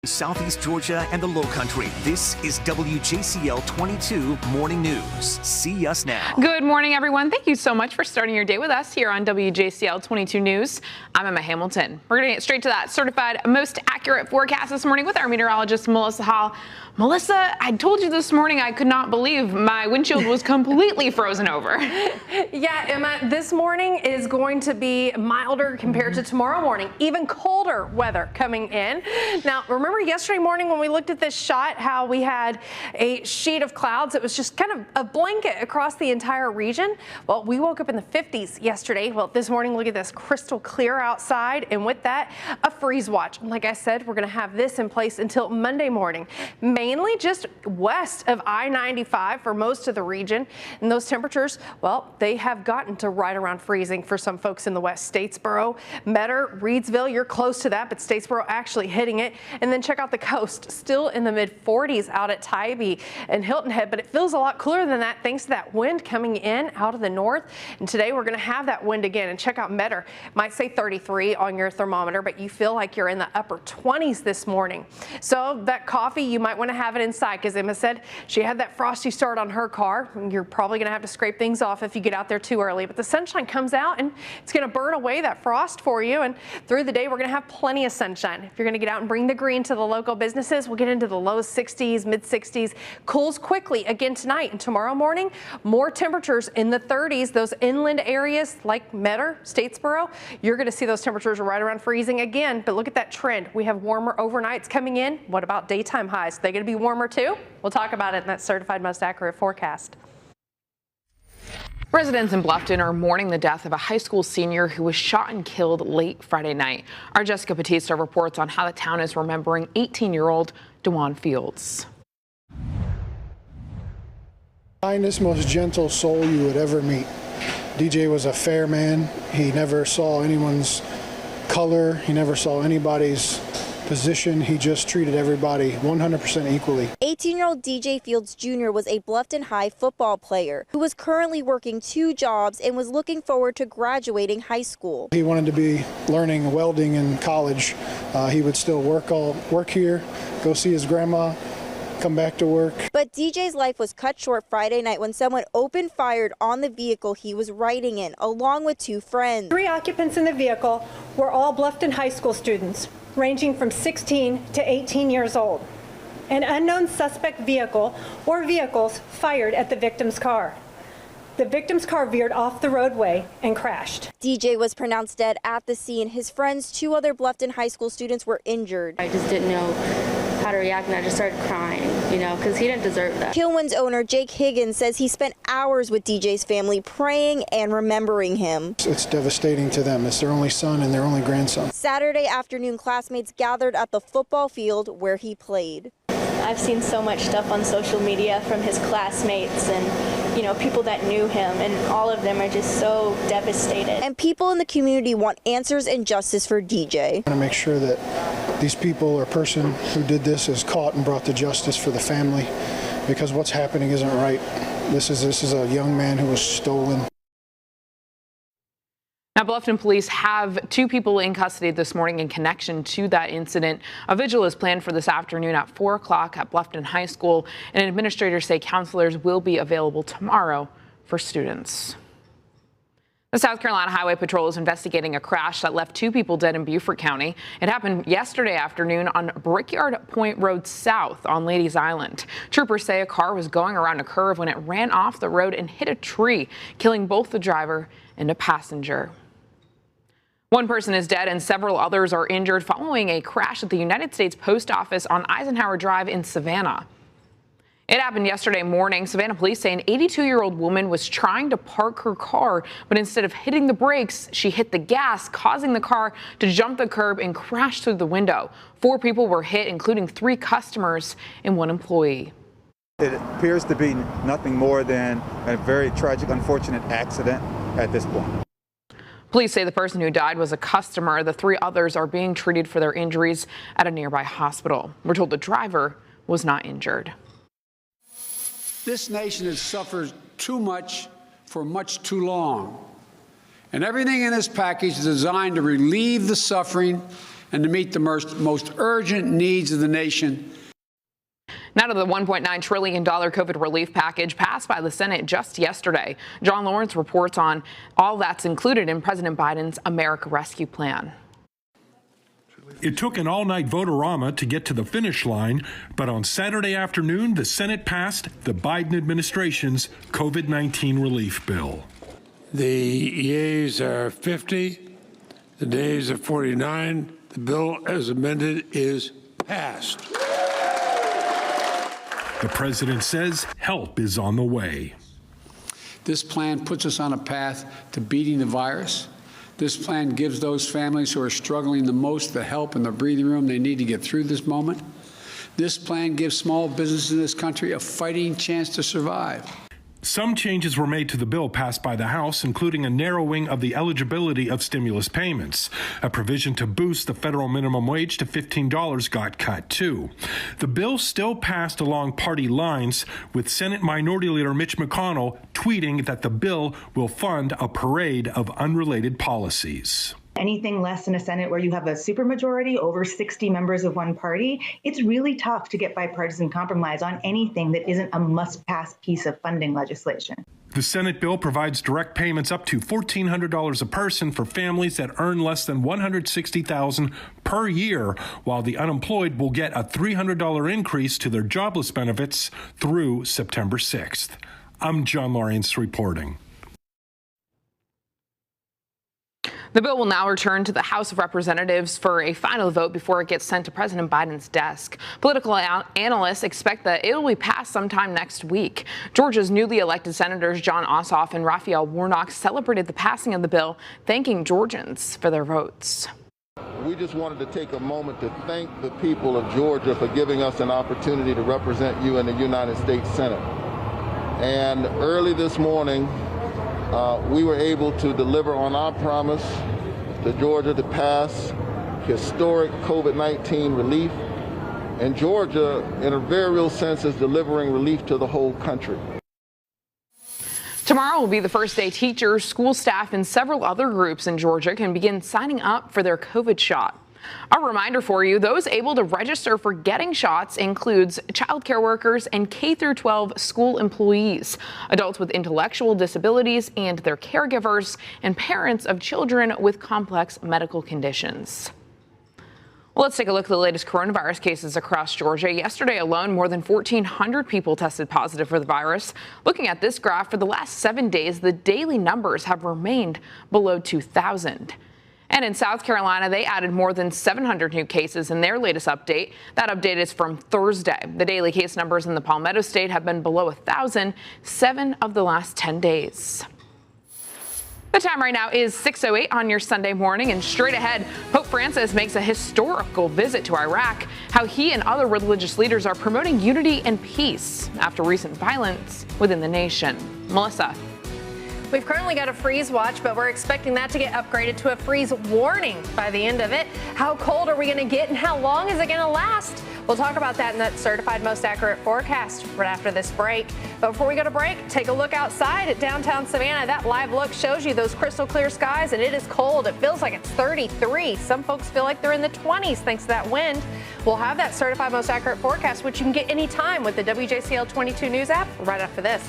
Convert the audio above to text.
Southeast Georgia and the Lowcountry. This is WJCL 22 Morning News. See us now. Good morning, everyone. Thank you so much for starting your day with us here on WJCL 22 News. I'm Emma Hamilton. We're going to get straight to that certified most accurate forecast this morning with our meteorologist, Melissa Hall. Melissa, I told you this morning I could not believe my windshield was completely frozen over. Yeah, Emma, this morning is going to be milder compared to tomorrow morning. Even colder weather coming in. Now, remember yesterday morning when we looked at this shot, how we had a sheet of clouds? It was just kind of a blanket across the entire region. Well, we woke up in the 50s yesterday. Well, this morning, look at this, crystal clear outside. And with that, a freeze watch. Like I said, we're going to have this in place until Monday morning. Mainly just west of I-95 for most of the region. And those temperatures, well, they have gotten to right around freezing for some folks in the west. Statesboro, Metter, Reidsville, you're close to that, but Statesboro actually hitting it. And then check out the coast, still in the mid 40s out at Tybee and Hilton Head, but it feels a lot cooler than that thanks to that wind coming in out of the north. And today we're going to have that wind again. And check out Metter, might say 33 on your thermometer, but you feel like you're in the upper 20s this morning. So that coffee, you might want to have it inside, because Emma said she had that frosty start on her car. You're probably going to have to scrape things off if you get out there too early, but the sunshine comes out and it's going to burn away that frost for you. And through the day, we're going to have plenty of sunshine. If you're going to get out and bring the green to the local businesses, we'll get into the low 60s, mid 60s. Cools quickly again tonight, and tomorrow morning, more temperatures in the 30s. Those inland areas like Metter, Statesboro, you're going to see those temperatures right around freezing again. But look at that trend. We have warmer overnights coming in. What about daytime highs? Are they going to be warmer too? We'll talk about it in that certified most accurate forecast. Residents in Bluffton are mourning the death of a high school senior who was shot and killed late Friday night. Our Jessica Batista reports on how the town is remembering 18-year-old DeJuan Fields. Kindest, most gentle soul you would ever meet. DJ was a fair man. He never saw anyone's color. He never saw anybody's position. He just treated everybody 100% equally. 18-year-old DJ Fields Jr. was a Bluffton High football player who was currently working 2 jobs and was looking forward to graduating high school. He wanted to be learning welding in college. He would still work here, go see his grandma, come back to work. But DJ's life was cut short Friday night when someone opened fire on the vehicle he was riding in, along with 2 friends. 3 occupants in the vehicle were all Bluffton High School students, ranging from 16 to 18 years old. An unknown suspect vehicle or vehicles fired at the victim's car. The victim's car veered off the roadway and crashed. DJ was pronounced dead at the scene. His friends, 2 other Bluffton High School students, were injured. I just didn't know how to react, and I just started crying, because he didn't deserve that. Kilwin's owner, Jake Higgins, says he spent hours with DJ's family praying and remembering him. It's devastating to them. It's their only son and their only grandson. Saturday afternoon, classmates gathered at the football field where he played. I've seen so much stuff on social media from his classmates and people that knew him, and all of them are just so devastated. And people in the community want answers and justice for DJ. I want to make sure that these people or person who did this is caught and brought to justice for the family, because what's happening isn't right. This is a young man who was stolen. Now, Bluffton police have 2 people in custody this morning in connection to that incident. A vigil is planned for this afternoon at 4 o'clock at Bluffton High School, and administrators say counselors will be available tomorrow for students. The South Carolina Highway Patrol is investigating a crash that left 2 people dead in Beaufort County. It happened yesterday afternoon on Brickyard Point Road South on Ladies Island. Troopers say a car was going around a curve when it ran off the road and hit a tree, killing both the driver and a passenger. 1 person is dead and several others are injured following a crash at the United States Post Office on Eisenhower Drive in Savannah. It happened yesterday morning. Savannah police say an 82-year-old woman was trying to park her car, but instead of hitting the brakes, she hit the gas, causing the car to jump the curb and crash through the window. 4 people were hit, including 3 customers and 1 employee. It appears to be nothing more than a very tragic, unfortunate accident at this point. Police say the person who died was a customer. The 3 others are being treated for their injuries at a nearby hospital. We're told the driver was not injured. This nation has suffered too much for much too long. And everything in this package is designed to relieve the suffering and to meet the most urgent needs of the nation. Now to the $1.9 trillion COVID relief package passed by the Senate just yesterday. John Lawrence reports on all that's included in President Biden's America Rescue Plan. It took an all-night vote-a-rama to get to the finish line, but on Saturday afternoon, the Senate passed the Biden administration's COVID-19 relief bill. The yeas are 50, the nays are 49. The bill as amended is passed. The president says help is on the way. This plan puts us on a path to beating the virus. This plan gives those families who are struggling the most the help and the breathing room they need to get through this moment. This plan gives small businesses in this country a fighting chance to survive. Some changes were made to the bill passed by the House, including a narrowing of the eligibility of stimulus payments. A provision to boost the federal minimum wage to $15 got cut, too. The bill still passed along party lines, with Senate Minority Leader Mitch McConnell tweeting that the bill will fund a parade of unrelated policies. Anything less in a Senate where you have a supermajority over 60 members of one party, it's really tough to get bipartisan compromise on anything that isn't a must-pass piece of funding legislation. The Senate bill provides direct payments up to $1,400 a person for families that earn less than $160,000 per year, while the unemployed will get a $300 increase to their jobless benefits through September 6th. I'm John Lawrence reporting. The bill will now return to the House of Representatives for a final vote before it gets sent to President Biden's desk. Political analysts expect that it will be passed sometime next week. Georgia's newly elected Senators Jon Ossoff and Raphael Warnock celebrated the passing of the bill, thanking Georgians for their votes. We just wanted to take a moment to thank the people of Georgia for giving us an opportunity to represent you in the United States Senate. And early this morning, we were able to deliver on our promise to Georgia to pass historic COVID-19 relief. And Georgia, in a very real sense, is delivering relief to the whole country. Tomorrow will be the first day teachers, school staff, and several other groups in Georgia can begin signing up for their COVID shot. A reminder for you, those able to register for getting shots includes child care workers and K-12 school employees, adults with intellectual disabilities and their caregivers, and parents of children with complex medical conditions. Well, let's take a look at the latest coronavirus cases across Georgia. Yesterday alone, more than 1,400 people tested positive for the virus. Looking at this graph, for the last 7 days, the daily numbers have remained below 2,000. And in South Carolina, they added more than 700 new cases in their latest update. That update is from Thursday. The daily case numbers in the Palmetto State have been below 1,000 7 of the last 10 days. The time right now is 6:08 on your Sunday morning, and straight ahead, Pope Francis makes a historical visit to Iraq, how he and other religious leaders are promoting unity and peace after recent violence within the nation. Melissa. We've currently got a freeze watch, but we're expecting that to get upgraded to a freeze warning by the end of it. How cold are we going to get, and how long is it going to last? We'll talk about that in that certified most accurate forecast right after this break. But before we go to break, take a look outside at downtown Savannah. That live look shows you those crystal clear skies, and it is cold. It feels like it's 33. Some folks feel like they're in the 20s thanks to that wind. We'll have that certified most accurate forecast, which you can get anytime with the WJCL 22 News app right after this.